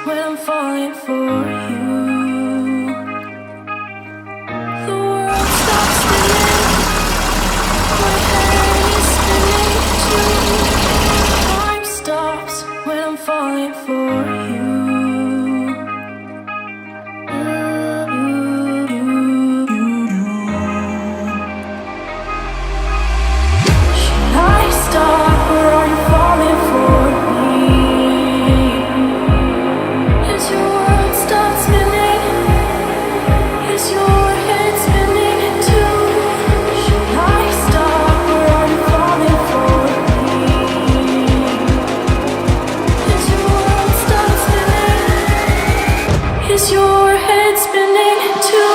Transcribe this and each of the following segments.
when I'm falling for you. The world stops spinning, my head is spinning too. Time stops when I'm falling for you. Should I stop or are you falling for me? Is your world stop spinning? Is your head spinning too? Should I stop or are you falling for me? Is your world stop spinning? Is your head spinning too?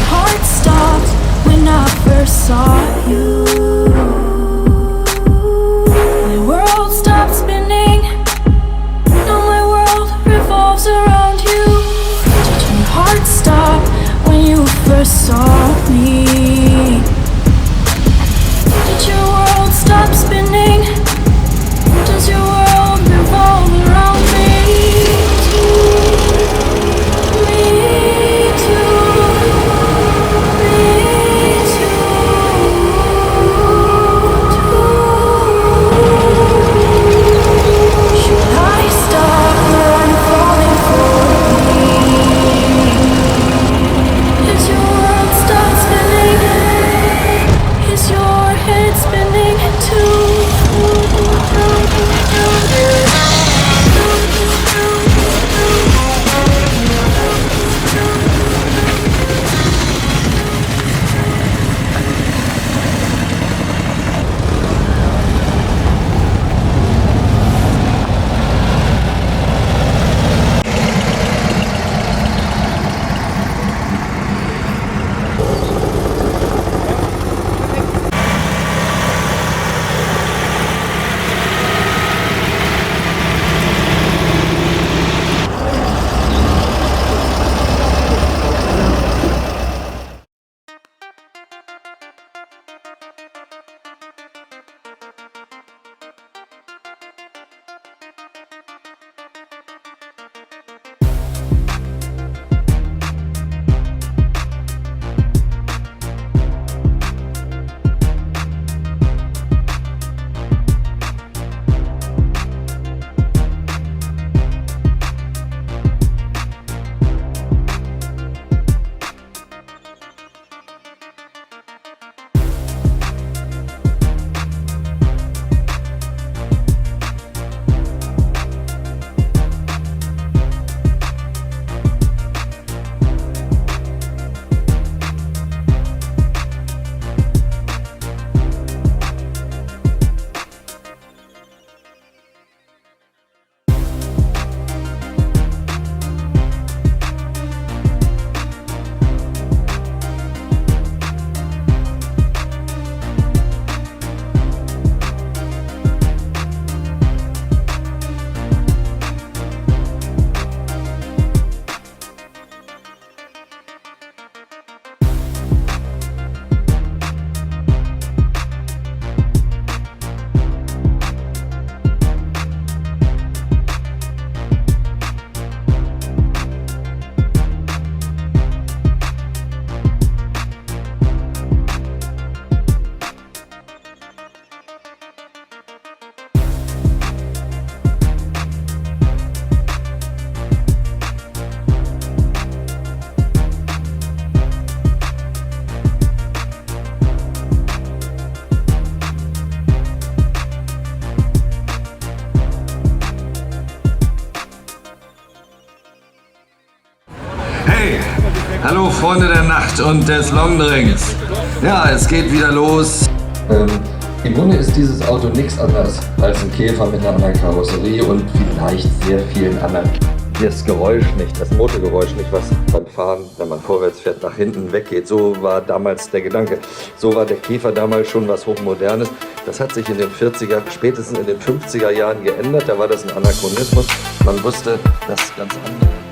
Heart stopped when I first saw you. My world stopped spinning. Now my world revolves around you. Did your heart stop when you first saw me? Did your world stop spinning? Does your world revolve around me? Me too. Hey, hallo Freunde der Nacht und des Longdrinks. Ja, es geht wieder los. Im Grunde ist dieses Auto nichts anderes als ein Käfer mit einer anderen Karosserie und vielleicht sehr vielen anderen das Geräusch nicht, das Motorgeräusch nicht, was beim Fahren, wenn man vorwärts fährt, nach hinten weggeht. So war damals der Gedanke. So war der Käfer damals schon was Hochmodernes. Das hat sich in den 40er, spätestens in den 50er Jahren geändert. Da war das ein Anachronismus. Man wusste, dass ganz andere